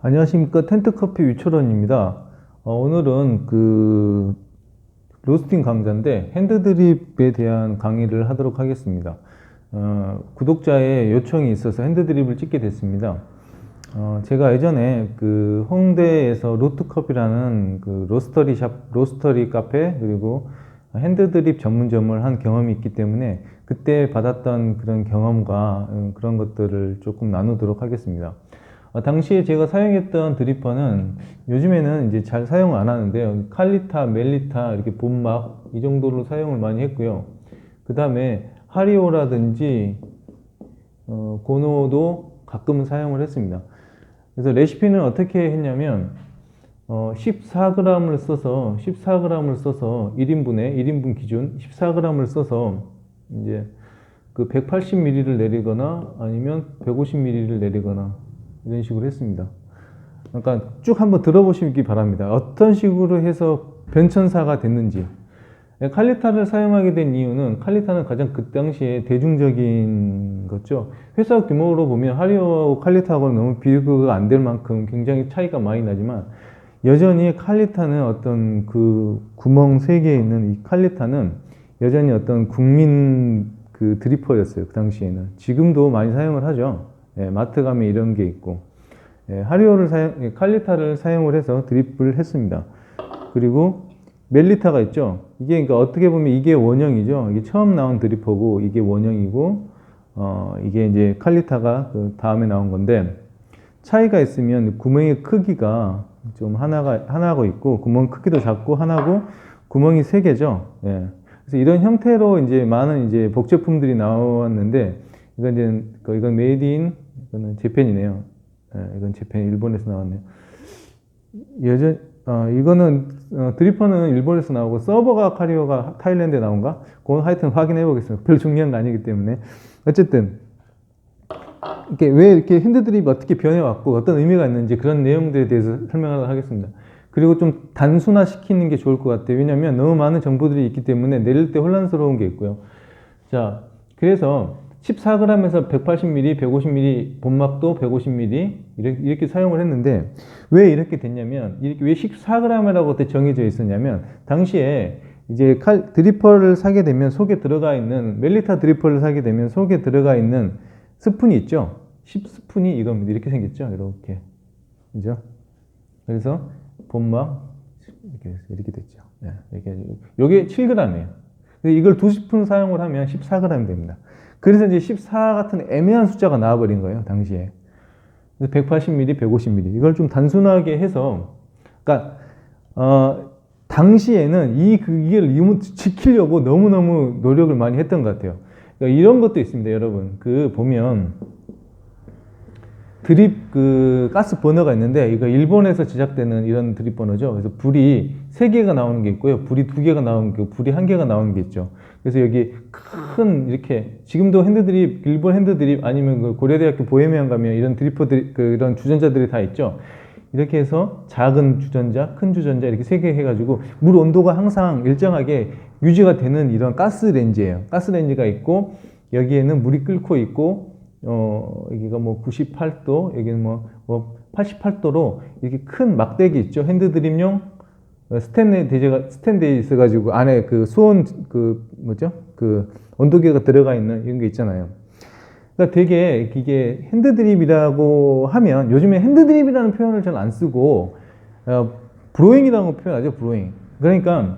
안녕하십니까. 텐트커피 위철원입니다. 오늘은 로스팅 강좌인데 핸드드립에 대한 강의를 하도록 하겠습니다. 구독자의 요청이 있어서 핸드드립을 찍게 됐습니다. 제가 예전에 홍대에서 로트커피라는 로스터리 카페 그리고 핸드드립 전문점을 한 경험이 있기 때문에 그때 받았던 그런 경험과 그런 것들을 조금 나누도록 하겠습니다. 당시에 제가 사용했던 드리퍼는 요즘에는 이제 잘 사용을 안 하는데요. 칼리타, 멜리타, 이렇게 본막 이 정도로 사용을 많이 했고요. 그 다음에 하리오라든지 고노도 가끔은 사용을 했습니다. 그래서 레시피는 어떻게 했냐면 14g을 써서 1인분 기준 14g을 써서 이제 180ml를 내리거나 아니면 150ml를 내리거나 이런 식으로 했습니다. 그러니까 쭉 한번 들어보시기 바랍니다. 어떤 식으로 해서 변천사가 됐는지. 칼리타를 사용하게 된 이유는 칼리타는 가장 그 당시에 대중적인 거죠. 회사 규모로 보면 하리오하고 칼리타하고는 너무 비교가 안 될 만큼 굉장히 차이가 많이 나지만 여전히 칼리타는 어떤 구멍 3개에 있는 이 칼리타는 여전히 어떤 국민 드리퍼였어요. 그 당시에는. 지금도 많이 사용을 하죠. 마트 가면 이런 게 있고. 칼리타를 사용을 해서 드립을 했습니다. 그리고 멜리타가 있죠. 이게 그러니까 어떻게 보면 이게 원형이죠. 이게 처음 나온 드리퍼고 이게 원형이고 이게 이제 칼리타가 다음에 나온 건데 차이가 있으면 구멍의 크기가 좀 하나고 있고 구멍 크기도 작고 하나고 구멍이 3개죠. 예. 그래서 이런 형태로 이제 많은 이제 복제품들이 나왔는데 이건 이거는 재팬이네요. 예, 이건 재팬 일본에서 나왔네요. 이거는 드리퍼는 일본에서 나오고 서버가 카리오가 타일랜드에 나온가? 그건 하여튼 확인해 보겠습니다. 별 중요한 거 아니기 때문에. 어쨌든 왜 이렇게 핸드드립이 어떻게 변해왔고 어떤 의미가 있는지 그런 내용들에 대해서 설명하도록 하겠습니다. 그리고 좀 단순화시키는 게 좋을 것 같아요. 왜냐하면 너무 많은 정보들이 있기 때문에 내릴 때 혼란스러운 게 있고요. 자, 그래서 14g에서 180ml, 150ml, 본막도 150ml 이렇게 사용을 했는데 왜 이렇게 됐냐면 왜 14g이라고 그때 정해져 있었냐면 당시에 이제 드리퍼를 사게 되면 속에 들어가 있는 멜리타 드리퍼를 사게 되면 속에 들어가 있는 스푼이 있죠. 10스푼이 이겁니다. 이렇게 생겼죠. 이렇게. 그죠? 그래서 본막 이렇게 됐죠. 네, 이게 7g이에요. 이걸 2스푼 사용을 하면 14g 됩니다. 그래서 이제 14 같은 애매한 숫자가 나와버린 거예요, 당시에. 그래서 180ml, 150ml. 이걸 좀 단순하게 해서, 그러니까, 당시에는 이걸 지키려고 너무너무 노력을 많이 했던 것 같아요. 그러니까 이런 것도 있습니다, 여러분. 보면, 드립 가스 버너가 있는데 이거 일본에서 제작되는 이런 드립 버너죠. 그래서 불이 3개가 나오는 게 있고요. 불이 2개가 나오는 게 있고 불이 1개가 나오는 게 있죠. 그래서 여기 큰 이렇게 지금도 핸드드립 일본 핸드드립 아니면 고려대학교 보헤미안 가면 이런 드리퍼들 이런 주전자들이 다 있죠. 이렇게 해서 작은 주전자, 큰 주전자 이렇게 3개 해가지고 물 온도가 항상 일정하게 유지가 되는 이런 가스레인지예요. 가스레인지가 있고 여기에는 물이 끓고 있고 여기가 98도, 여기는 88도로 이렇게 큰 막대기 있죠. 핸드드립용 스탠드에 있어가지고 안에 온도계가 들어가 있는 이런 게 있잖아요. 그러니까 되게 이게 핸드드립이라고 하면 요즘에 핸드드립이라는 표현을 잘 안 쓰고 브로잉이라고 표현하죠. 브로잉. 그러니까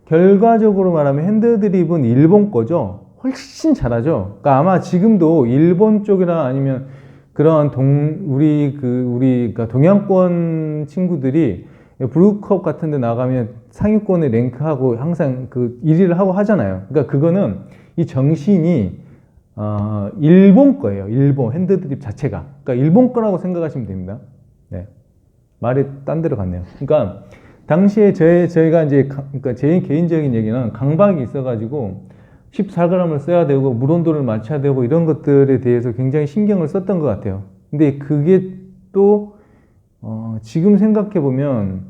결과적으로 말하면 핸드드립은 일본 거죠. 훨씬 잘하죠. 그러니까 아마 지금도 일본 쪽이나 아니면 그런 그러니까 동양권 친구들이 브루컵 같은 데 나가면 상위권에 랭크하고 항상 1위를 하고 하잖아요. 그러니까 그거는 이 정신이 일본 거예요. 일본 핸드드립 자체가. 그러니까 일본 거라고 생각하시면 됩니다. 네. 말이 딴 데로 갔네요. 그러니까 당시에 저희가 이제 그러니까 제 개인적인 얘기는 강박이 있어가지고 14g을 써야 되고 물 온도를 맞춰야 되고 이런 것들에 대해서 굉장히 신경을 썼던 것 같아요. 근데 그게 또 지금 생각해 보면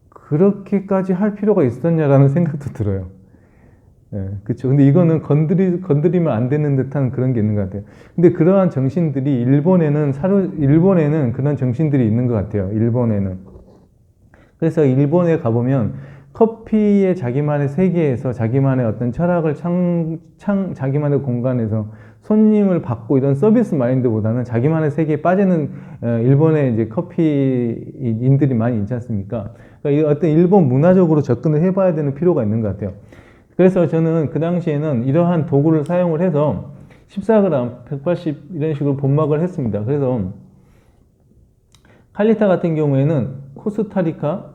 그렇게까지 할 필요가 있었냐라는 생각도 들어요. 예, 그렇죠. 근데 이거는 건드리면 안 되는 듯한 그런 게 있는 것 같아요. 근데 그러한 정신들이 일본에는 그런 정신들이 있는 것 같아요. 일본에는. 그래서 일본에 가보면 커피의 자기만의 세계에서 자기만의 어떤 철학을 자기만의 공간에서 손님을 받고 이런 서비스 마인드보다는 자기만의 세계에 빠지는 일본의 이제 커피인들이 많이 있지 않습니까? 그러니까 어떤 일본 문화적으로 접근을 해봐야 되는 필요가 있는 것 같아요. 그래서 저는 그 당시에는 이러한 도구를 사용을 해서 14g, 180 이런 식으로 본막을 했습니다. 그래서 칼리타 같은 경우에는 코스타리카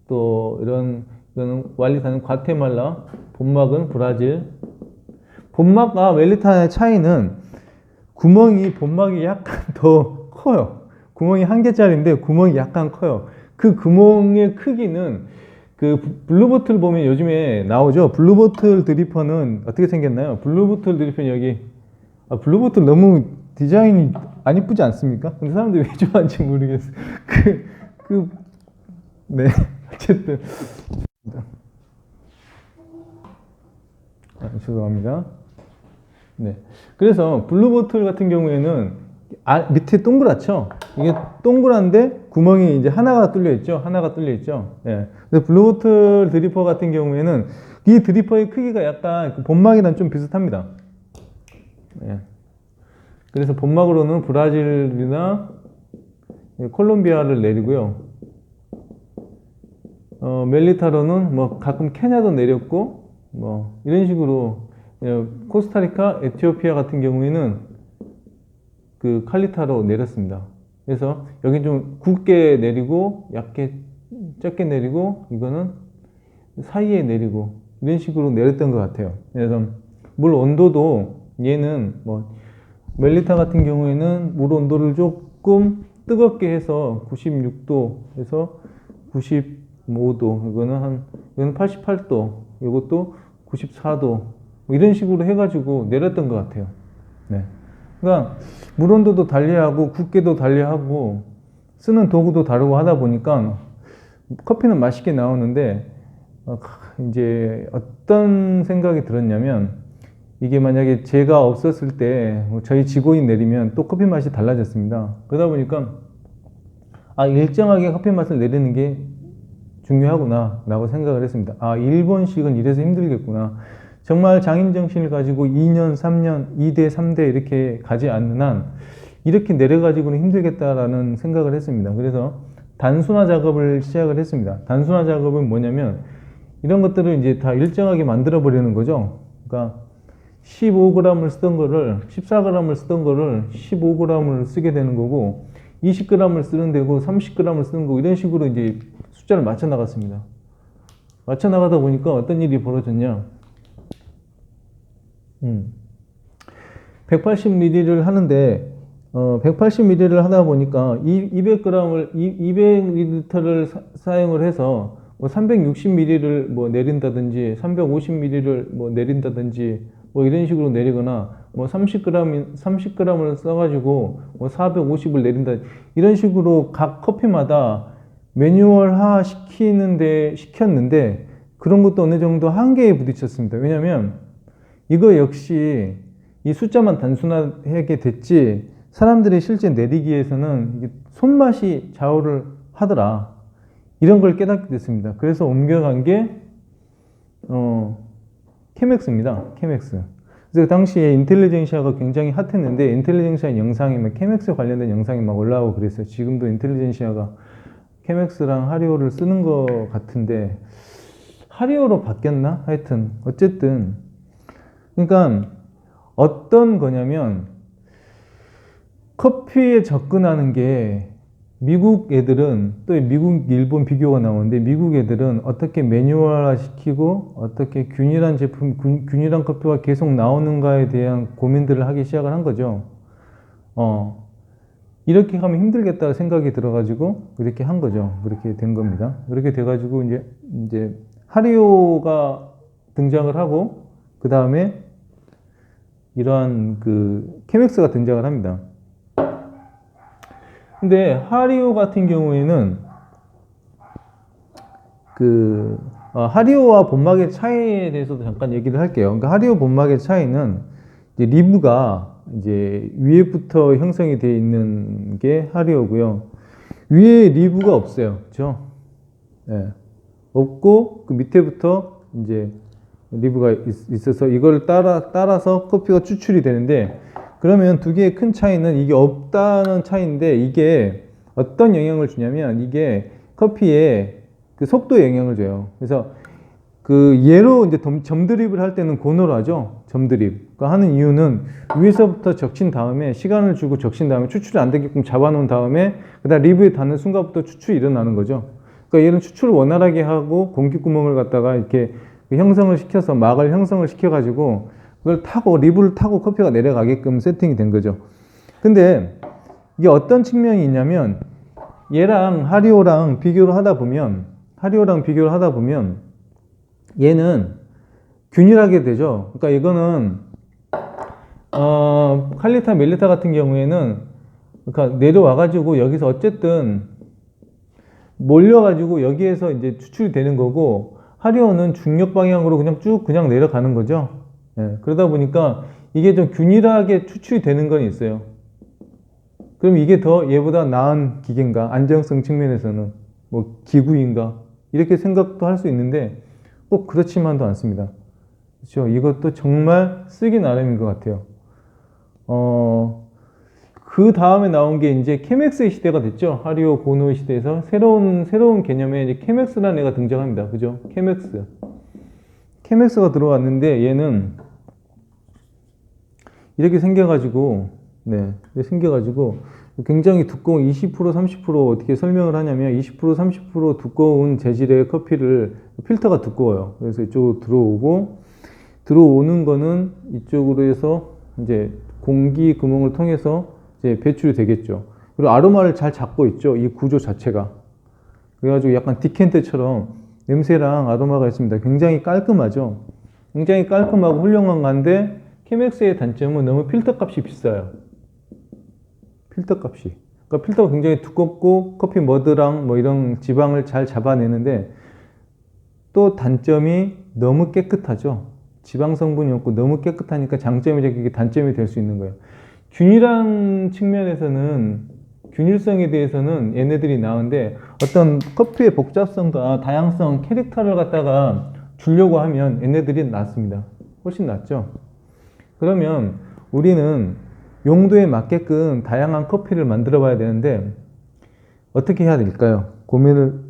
또 이거는 왈리타는 과테말라, 본막은 브라질. 본막과 웰리타의 차이는 본막이 약간 더 커요. 구멍이 한 개짜리인데 구멍이 약간 커요. 그 구멍의 크기는 그 블루보틀 보면 요즘에 나오죠. 블루보틀 드리퍼는 어떻게 생겼나요? 블루보틀 드리퍼는 여기 블루보틀 너무 디자인이 안 이쁘지 않습니까? 근데 사람들이 왜 좋아하는지 모르겠어요. 그, 네. 어쨌든. 죄송합니다. 네. 그래서 블루보틀 같은 경우에는 밑에 동그랗죠? 이게 동그란데 구멍이 이제 하나가 뚫려 있죠? 하나가 뚫려 있죠? 예. 그래서 블루보틀 드리퍼 같은 경우에는 이 드리퍼의 크기가 약간 본막이랑 좀 비슷합니다. 예. 그래서 본막으로는 브라질이나 콜롬비아를 내리고요. 멜리타로는 뭐 가끔 케냐도 내렸고, 뭐 이런 식으로 코스타리카, 에티오피아 같은 경우에는 그 칼리타로 내렸습니다. 그래서 여기 좀 굵게 내리고, 적게 내리고, 이거는 사이에 내리고 이런 식으로 내렸던 것 같아요. 그래서 물 온도도 얘는 뭐 멜리타 같은 경우에는 물 온도를 조금 뜨겁게 해서 96도에서 95도, 이거는 88도, 이것도 94도, 뭐 이런 식으로 해가지고 내렸던 것 같아요. 네. 그러니까 물 온도도 달리하고 굵게도 달리하고 쓰는 도구도 다르고 하다 보니까 커피는 맛있게 나오는데 이제 어떤 생각이 들었냐면 이게 만약에 제가 없었을 때 저희 직원이 내리면 또 커피 맛이 달라졌습니다. 그러다 보니까 일정하게 커피 맛을 내리는 게 중요하구나 라고 생각을 했습니다. 일본식은 이래서 힘들겠구나. 정말 장인정신을 가지고 2년, 3년, 2대, 3대 이렇게 가지 않는 한 이렇게 내려가지고는 힘들겠다라는 생각을 했습니다. 그래서 단순화 작업을 시작을 했습니다. 단순화 작업은 뭐냐면 이런 것들을 이제 다 일정하게 만들어 버리는 거죠. 그러니까 15g을 쓰던 거를 14g을 쓰던 거를 15g을 쓰게 되는 거고 20g을 쓰는 데고 30g을 쓰는 거고 이런 식으로 이제 숫자를 맞춰 나갔습니다. 맞춰 나가다 보니까 어떤 일이 벌어졌냐? 180ml를 하는데 180ml를 하다 보니까 200ml를 사용을 해서 뭐 360ml를 뭐 내린다든지 350ml를 뭐 내린다든지 뭐 이런 식으로 내리거나 뭐 30g을 써가지고 뭐 450을 내린다 이런 식으로 각 커피마다 매뉴얼화 시켰는데 그런 것도 어느 정도 한계에 부딪혔습니다. 왜냐면 이거 역시 이 숫자만 단순하게 됐지 사람들이 실제 내리기에서는 이게 손맛이 좌우를 하더라. 이런 걸 깨닫게 됐습니다. 그래서 옮겨간 게 케맥스입니다. 케맥스. 그래서 그 당시에 인텔리전시아가 굉장히 핫했는데 인텔리전시아 영상이 막 케맥스 관련된 영상이 막 올라오고 그랬어요. 지금도 인텔리전시아가 케맥스랑 하리오를 쓰는 것 같은데 하리오로 바뀌었나? 하여튼 어쨌든 그러니까 어떤 거냐면 커피에 접근하는 게 미국 애들은 또 미국, 일본 비교가 나오는데 미국 애들은 어떻게 매뉴얼화 시키고 어떻게 균일한 제품, 균일한 커피가 계속 나오는가에 대한 고민들을 하기 시작을 한 거죠. 이렇게 하면 힘들겠다 생각이 들어가지고 그렇게 한 거죠. 그렇게 된 겁니다. 그렇게 돼가지고 이제 하리오가 등장을 하고 그 다음에 이러한 그 케맥스가 등장을 합니다. 근데 하리오 같은 경우에는 하리오와 본막의 차이에 대해서도 잠깐 얘기를 할게요. 그러니까 하리오 본막의 차이는 이제 리브가 이제 위에부터 형성이 되어 있는 게 하리오고요. 위에 리브가 없어요. 그렇죠? 네. 없고 그 밑에부터 이제 리브가 있어서 이걸 따라서 커피가 추출이 되는데, 그러면 두 개의 큰 차이는 이게 없다는 차이인데, 이게 어떤 영향을 주냐면 이게 커피에 그 속도에 영향을 줘요. 그래서 그 얘로 이제 점 드립을 할 때는 고노로 하죠. 점 드립. 그러니까 하는 이유는 위에서부터 적신 다음에 시간을 주고 적신 다음에 추출이 안 되게끔 잡아놓은 다음에 그다음 리브에 닿는 순간부터 추출이 일어나는 거죠. 그러니까 얘는 추출을 원활하게 하고 공기 구멍을 갖다가 이렇게 형성을 시켜서 막을 형성을 시켜가지고 그걸 타고 리브를 타고 커피가 내려가게끔 세팅이 된 거죠. 근데 이게 어떤 측면이 있냐면 얘랑 하리오랑 비교를 하다 보면 얘는 균일하게 되죠. 그러니까 이거는 칼리타 멜리타 같은 경우에는 그러니까 내려와가지고 여기서 어쨌든 몰려가지고 여기에서 이제 추출이 되는 거고, 하리오는 중력 방향으로 그냥 쭉 그냥 내려가는 거죠. 예, 그러다 보니까 이게 좀 균일하게 추출이 되는 건 있어요. 그럼 이게 더 얘보다 나은 기계인가? 안정성 측면에서는 뭐 기구인가? 이렇게 생각도 할 수 있는데 꼭 그렇지만도 않습니다. 그렇죠? 이것도 정말 쓰기 나름인 것 같아요. 그 다음에 나온 게 이제 케맥스의 시대가 됐죠. 하리오 고노의 시대에서 새로운 개념의 이제 케맥스라는 애가 등장합니다. 그죠? 케맥스가 들어왔는데 얘는 이렇게 생겨가지고, 굉장히 두꺼운 20%, 30% 어떻게 설명을 하냐면 20%, 30% 두꺼운 재질의 커피를, 필터가 두꺼워요. 그래서 이쪽으로 들어오는 거는 이쪽으로 해서 이제 공기 구멍을 통해서 이제 배출이 되겠죠. 그리고 아로마를 잘 잡고 있죠. 이 구조 자체가. 그래가지고 약간 디켄트처럼 냄새랑 아로마가 있습니다. 굉장히 깔끔하죠. 굉장히 깔끔하고 훌륭한 건데 케맥스의 단점은 너무 필터 값이 비싸요. 필터 값이. 그러니까 필터가 굉장히 두껍고 커피 머드랑 뭐 이런 지방을 잘 잡아내는데 또 단점이 너무 깨끗하죠. 지방 성분이 없고 너무 깨끗하니까 장점이 되게 단점이 될 수 있는 거예요. 균일한 측면에서는, 균일성에 대해서는 얘네들이 나은데 어떤 커피의 복잡성과 다양성, 캐릭터를 갖다가 주려고 하면 얘네들이 낫습니다. 훨씬 낫죠. 그러면 우리는 용도에 맞게끔 다양한 커피를 만들어 봐야 되는데 어떻게 해야 될까요? 고민을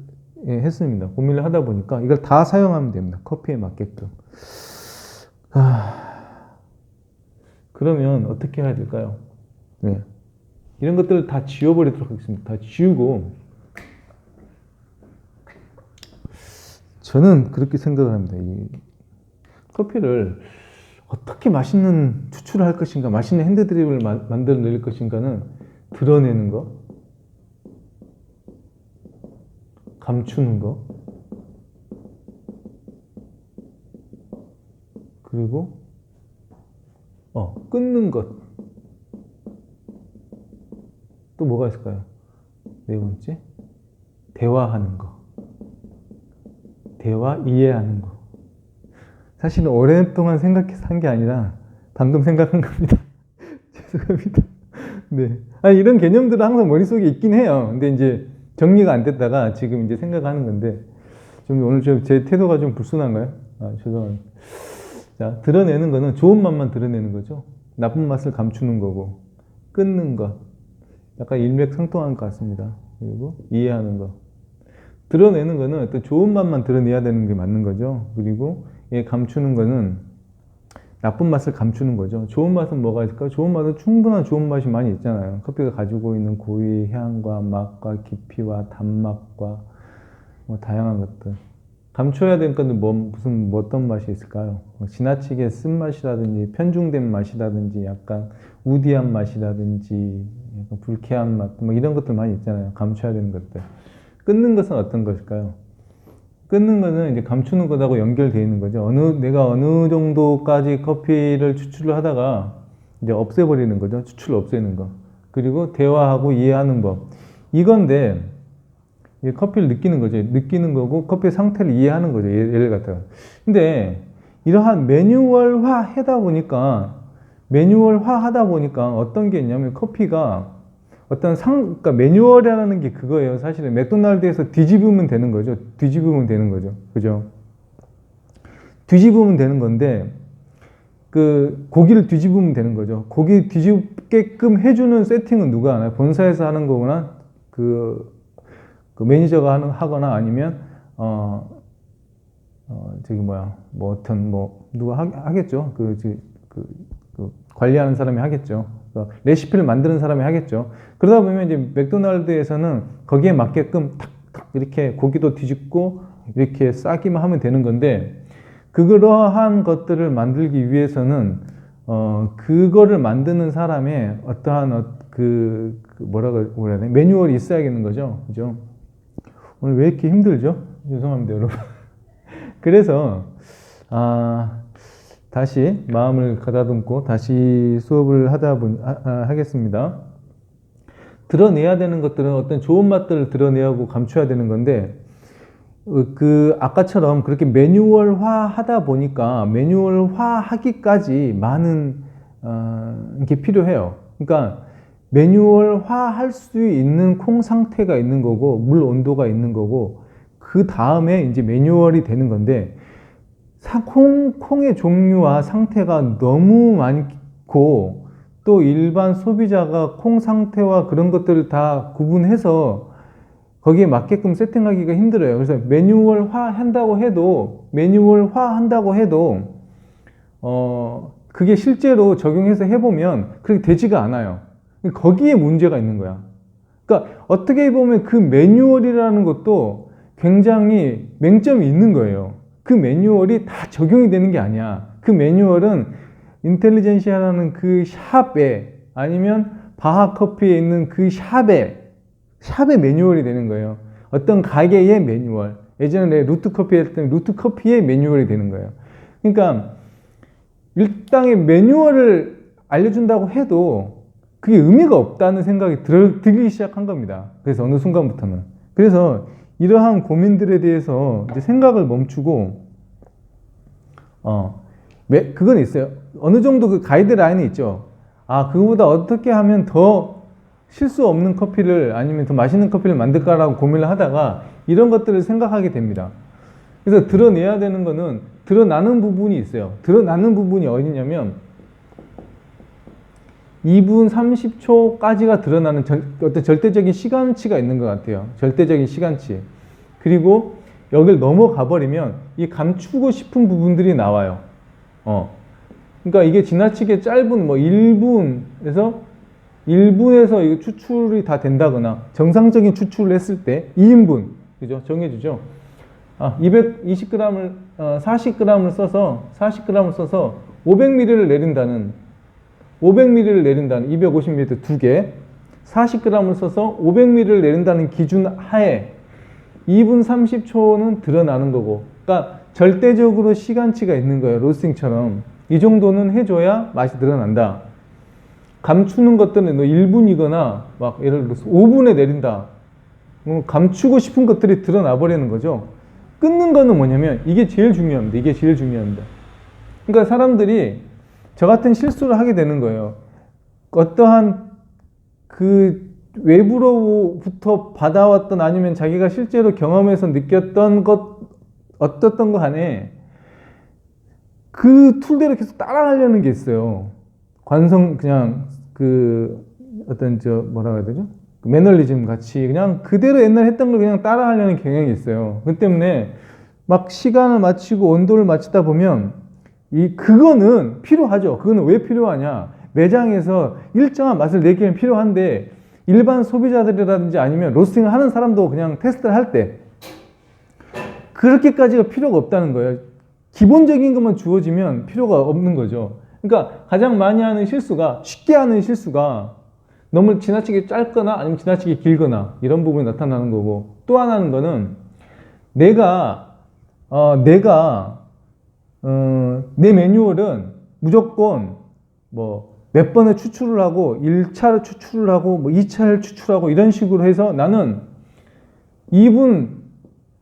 했습니다. 고민을 하다 보니까 이걸 다 사용하면 됩니다. 커피에 맞게끔. 그러면 어떻게 해야 될까요? 네. 이런 것들을 다 지워버리도록 하겠습니다. 다 지우고, 저는 그렇게 생각을 합니다. 이 커피를 어떻게 맛있는 추출을 할 것인가, 맛있는 핸드드립을 만들어낼 것인가는 드러내는 거, 감추는 거, 그리고 끊는 것. 또 뭐가 있을까요? 네 번째, 대화하는 거. 대화, 이해하는 거. 사실은 오랫동안 생각해서 한 게 아니라 방금 생각한 겁니다. 죄송합니다. 네. 아니, 이런 개념들은 항상 머릿속에 있긴 해요. 근데 이제 정리가 안 됐다가 지금 이제 생각하는 건데, 좀 오늘 제 태도가 좀 불순한가요? 죄송합니다. 자, 드러내는 거는 좋은 맛만 드러내는 거죠. 나쁜 맛을 감추는 거고, 끊는 것. 약간 일맥상통한 것 같습니다. 그리고 이해하는 거. 드러내는 거는 어떤 좋은 맛만 드러내야 되는 게 맞는 거죠. 그리고 감추는 거는 나쁜 맛을 감추는 거죠. 좋은 맛은 뭐가 있을까요? 좋은 맛은 충분한 좋은 맛이 많이 있잖아요. 커피가 가지고 있는 고유의 향과 맛과 깊이와 단맛과 뭐 다양한 것들. 감춰야 될 것은 어떤 맛이 있을까요? 지나치게 쓴맛이라든지 편중된 맛이라든지 약간 우디한 맛이라든지 약간 불쾌한 맛, 뭐 이런 것들 많이 있잖아요. 감춰야 되는 것들. 끊는 것은 어떤 것일까요? 끊는 거는 이제 감추는 것하고 연결되어 있는 거죠. 내가 어느 정도까지 커피를 추출을 하다가 이제 없애버리는 거죠. 추출을 없애는 거. 그리고 대화하고 이해하는 법. 이건데, 이제 커피를 느끼는 거죠. 느끼는 거고 커피의 상태를 이해하는 거죠. 예를 갖다가. 근데 이러한 매뉴얼화 하다 보니까 어떤 게 있냐면 커피가 그러니까 매뉴얼이라는 게 그거예요. 사실은 맥도날드에서 뒤집으면 되는 거죠. 뒤집으면 되는 거죠. 그죠? 뒤집으면 되는 건데, 그 고기를 뒤집으면 되는 거죠. 고기 뒤집게끔 해주는 세팅은 누가 하나요? 본사에서 하는 거구나. 그 매니저가 하거나 아니면 누가 하겠죠. 그 관리하는 사람이 하겠죠. 레시피를 만드는 사람이 하겠죠. 그러다 보면 이제 맥도날드에서는 거기에 맞게끔 탁탁 이렇게 고기도 뒤집고 이렇게 싸기만 하면 되는 건데, 그러한 것들을 만들기 위해서는 그거를 만드는 사람의 어떠한 뭐라고 해야 되나? 매뉴얼이 있어야겠는 거죠. 그죠? 오늘 왜 이렇게 힘들죠? 죄송합니다, 여러분. 그래서 다시 마음을 가다듬고 다시 수업을 하겠습니다. 드러내야 되는 것들은 어떤 좋은 맛들을 드러내야 하고 감춰야 되는 건데, 아까처럼 그렇게 매뉴얼화 하다 보니까 매뉴얼화 하기까지 많은 게 필요해요. 그러니까 매뉴얼화 할 수 있는 콩 상태가 있는 거고, 물 온도가 있는 거고, 그 다음에 이제 매뉴얼이 되는 건데, 콩의 종류와 상태가 너무 많고, 또 일반 소비자가 콩 상태와 그런 것들을 다 구분해서 거기에 맞게끔 세팅하기가 힘들어요. 그래서 매뉴얼화 한다고 해도 그게 실제로 적용해서 해보면 그렇게 되지가 않아요. 거기에 문제가 있는 거야. 그러니까 어떻게 보면 그 매뉴얼이라는 것도 굉장히 맹점이 있는 거예요. 그 매뉴얼이 다 적용이 되는 게 아니야. 그 매뉴얼은 인텔리전시아라는 그 샵에, 아니면 바하커피에 있는 그 샵의 매뉴얼이 되는 거예요. 어떤 가게의 매뉴얼. 예전에 루트커피 했던 루트커피의 매뉴얼이 되는 거예요. 그러니까 일당의 매뉴얼을 알려준다고 해도 그게 의미가 없다는 생각이 들기 시작한 겁니다. 그래서 어느 순간부터는. 그래서 이러한 고민들에 대해서 이제 생각을 멈추고, 그건 있어요. 어느 정도 그 가이드라인이 있죠. 그거보다 어떻게 하면 더 실수 없는 커피를, 아니면 더 맛있는 커피를 만들까라고 고민을 하다가 이런 것들을 생각하게 됩니다. 그래서 드러내야 되는 거는 드러나는 부분이 있어요. 드러나는 부분이 어디냐면 2분 30초까지가 드러나는 어떤 절대적인 시간치가 있는 것 같아요. 절대적인 시간치. 그리고 여기를 넘어가 버리면 이 감추고 싶은 부분들이 나와요. 그러니까 이게 지나치게 짧은 1분에서 이거 추출이 다 된다거나, 정상적인 추출을 했을 때 2인분, 그죠? 정해주죠. 220g을, 40g을 써서 500ml를 내린다는 250ml 2개, 40g을 써서 500ml를 내린다는 기준 하에 2분 30초는 드러나는 거고, 그러니까 절대적으로 시간치가 있는 거예요. 로스팅처럼. 이 정도는 해줘야 맛이 드러난다. 감추는 것들은 1분이거나 막 예를 들어서 5분에 내린다. 감추고 싶은 것들이 드러나 버리는 거죠. 끊는 거는 뭐냐면 이게 제일 중요합니다. 그러니까 사람들이 저 같은 실수를 하게 되는 거예요. 어떠한 그 외부로부터 받아왔던, 아니면 자기가 실제로 경험해서 느꼈던 것, 어떻던 거 간에 그 툴대로 계속 따라가려는 게 있어요. 그냥 뭐라고 해야 되죠? 매너리즘 같이 그냥 그대로 옛날에 했던 걸 그냥 따라하려는 경향이 있어요. 그 때문에 막 시간을 맞추고 온도를 맞추다 보면 그거는 필요하죠. 그거는 왜 필요하냐? 매장에서 일정한 맛을 내기는 필요한데, 일반 소비자들이라든지 아니면 로스팅을 하는 사람도 그냥 테스트를 할 때 그렇게까지가 필요가 없다는 거예요. 기본적인 것만 주어지면 필요가 없는 거죠. 그러니까 가장 많이 하는 쉽게 하는 실수가 너무 지나치게 짧거나 아니면 지나치게 길거나 이런 부분이 나타나는 거고, 또 하나는 거는 내 매뉴얼은 무조건 몇 번을 추출을 하고 1차를 추출을 하고 2차를 추출하고 이런 식으로 해서 나는 2분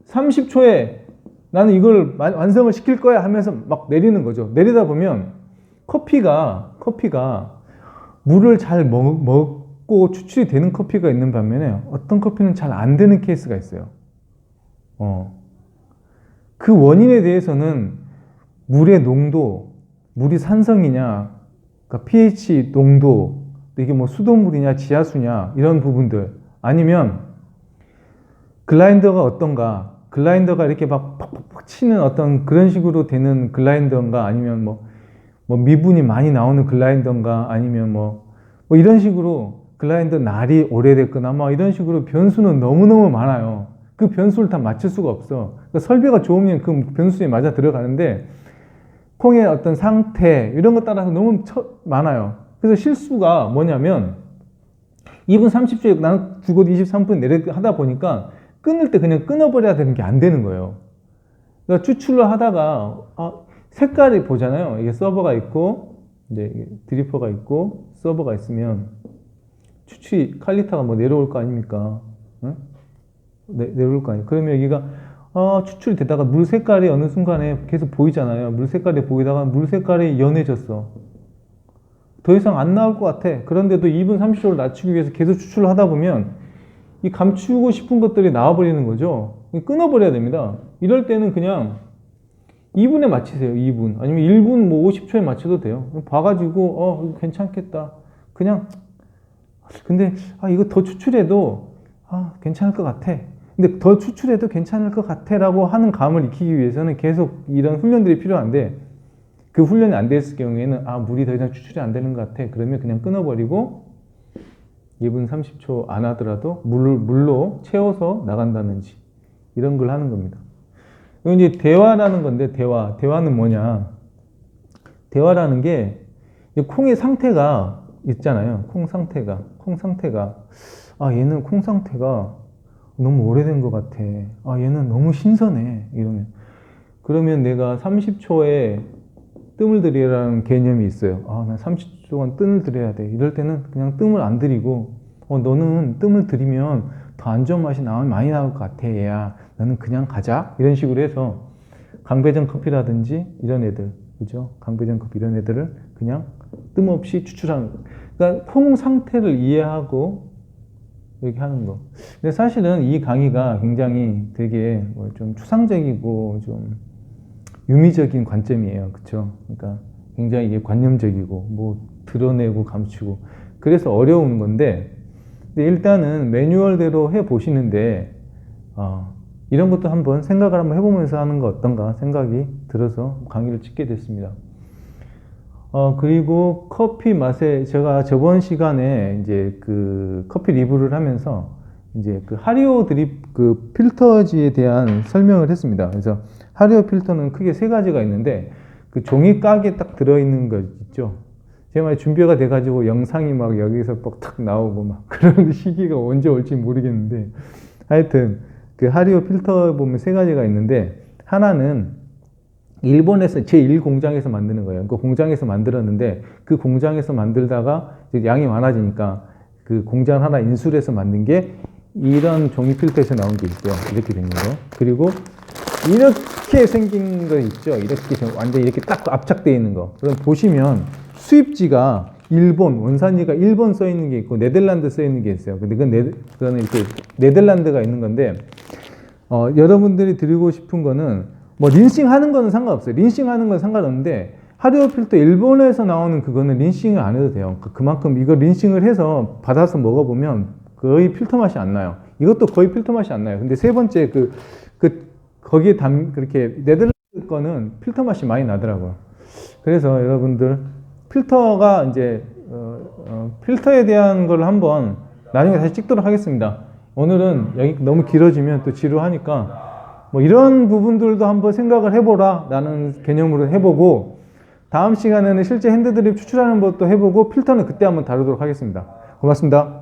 30초에 나는 이걸 완성을 시킬 거야 하면서 막 내리는 거죠. 내리다 보면 커피가 물을 잘 먹고 추출이 되는 커피가 있는 반면에 어떤 커피는 잘 안 되는 케이스가 있어요. 그 원인에 대해서는 물의 농도, 물이 산성이냐, 그러니까 pH 농도, 이게 뭐 수돗물이냐, 지하수냐, 이런 부분들, 아니면 글라인더가 어떤가, 글라인더가 이렇게 막 팍팍팍 치는 어떤 그런 식으로 되는 글라인더인가, 아니면 뭐 미분이 많이 나오는 글라인더인가, 아니면 뭐 이런 식으로 글라인더 날이 오래됐거나 뭐 이런 식으로 변수는 너무너무 많아요. 그 변수를 다 맞출 수가 없어. 그러니까 설비가 좋으면 그 변수에 맞아 들어가는데 콩의 어떤 상태 이런 것 따라서 너무 많아요. 그래서 실수가 뭐냐면 2분 30초에 나는 죽어도 23분 내려 하다 보니까 끊을 때 그냥 끊어버려야 되는 게 안 되는 거예요. 그러니까 추출을 하다가 색깔이 보잖아요. 이게 서버가 있고 이제 드리퍼가 있고 서버가 있으면 추출이 칼리터가 뭐 내려올 거 아닙니까? 응? 내려올 거 아니에요. 그러면 여기가 추출이 되다가 물 색깔이 어느 순간에 계속 보이잖아요. 물 색깔이 보이다가 물 색깔이 연해졌어. 더 이상 안 나올 것 같아. 그런데도 2분 30초를 낮추기 위해서 계속 추출을 하다 보면 이 감추고 싶은 것들이 나와버리는 거죠. 끊어버려야 됩니다. 이럴 때는 그냥 2분에 맞추세요. 2분. 아니면 1분 뭐 50초에 맞춰도 돼요. 봐가지고 이거 괜찮겠다. 그냥 근데 이거 더 추출해도 괜찮을 것 같아. 근데 더 추출해도 괜찮을 것 같아 라고 하는 감을 익히기 위해서는 계속 이런 훈련들이 필요한데 그 훈련이 안 됐을 경우에는 물이 더 이상 추출이 안 되는 것 같아. 그러면 그냥 끊어버리고 2분 30초 안 하더라도 물로 채워서 나간다든지 이런 걸 하는 겁니다. 이건 이제 대화라는 건데 대화는 뭐냐? 대화라는 게 콩의 상태가 있잖아요. 콩 상태가 얘는 콩 상태가 너무 오래된 것 같아. 얘는 너무 신선해. 이러면 그러면 내가 30초에 뜸을 들이라는 개념이 있어요. 난 30초 동안 뜸을 들여야 돼. 이럴 때는 그냥 뜸을 안 들이고 너는 뜸을 들이면 더 안 좋은 맛이 많이 나올 것 같아. 얘야. 나는 그냥 가자. 이런 식으로 해서 강배전 커피라든지 이런 애들, 그죠? 강배전 커피 이런 애들을 그냥 뜸 없이 추출하는 거. 그러니까 콩 상태를 이해하고 이렇게 하는 거. 근데 사실은 이 강의가 굉장히 되게 좀 추상적이고 좀 유미적인 관점이에요. 그쵸? 그러니까 굉장히 이게 관념적이고 뭐 드러내고 감추고 그래서 어려운 건데 근데 일단은 매뉴얼대로 해 보시는데 이런 것도 한번 생각을 한번 해보면서 하는 거 어떤가 생각이 들어서 강의를 찍게 됐습니다. 그리고 커피 맛에 제가 저번 시간에 이제 그 커피 리뷰를 하면서 이제 그 하리오 드립 그 필터지에 대한 설명을 했습니다. 그래서 하리오 필터는 크게 세 가지가 있는데 그 종이 깍에 딱 들어있는 거 있죠. 제가 막 준비가 돼가지고 영상이 막 여기서 딱 나오고 막 그런 시기가 언제 올지 모르겠는데 하여튼 그 하리오 필터 보면 세 가지가 있는데 하나는 일본에서 제1공장에서 만드는 거예요. 그 공장에서 만들었는데 그 공장에서 만들다가 양이 많아지니까 그 공장 하나 인수해서 만든 게 이런 종이 필터에서 나온 게 있죠. 이렇게 생긴 거. 그리고 이렇게 생긴 거 있죠. 이렇게 완전 이렇게 딱 압착되어 있는 거. 그럼 보시면 수입지가 일본, 원산지가 일본 써 있는 게 있고 네덜란드 써 있는 게 있어요. 근데 그거는 이렇게 네덜란드가 있는 건데 여러분들이 드리고 싶은 거는 뭐 린싱 하는 거는 상관없어요. 린싱 하는 건 상관없는데 하리오 필터 일본에서 나오는 그거는 린싱을 안 해도 돼요. 그만큼 이거 린싱을 해서 받아서 먹어보면 거의 필터 맛이 안 나요. 이것도 거의 필터 맛이 안 나요. 근데 세 번째 거기에 그렇게 네덜란드 거는 필터 맛이 많이 나더라고요. 그래서 여러분들 필터가 이제 필터에 대한 걸 한번 나중에 다시 찍도록 하겠습니다. 오늘은 여기 너무 길어지면 또 지루하니까 뭐 이런 부분들도 한번 생각을 해보라 라는 개념으로 해보고 다음 시간에는 실제 핸드드립 추출하는 것도 해보고 필터는 그때 한번 다루도록 하겠습니다. 고맙습니다.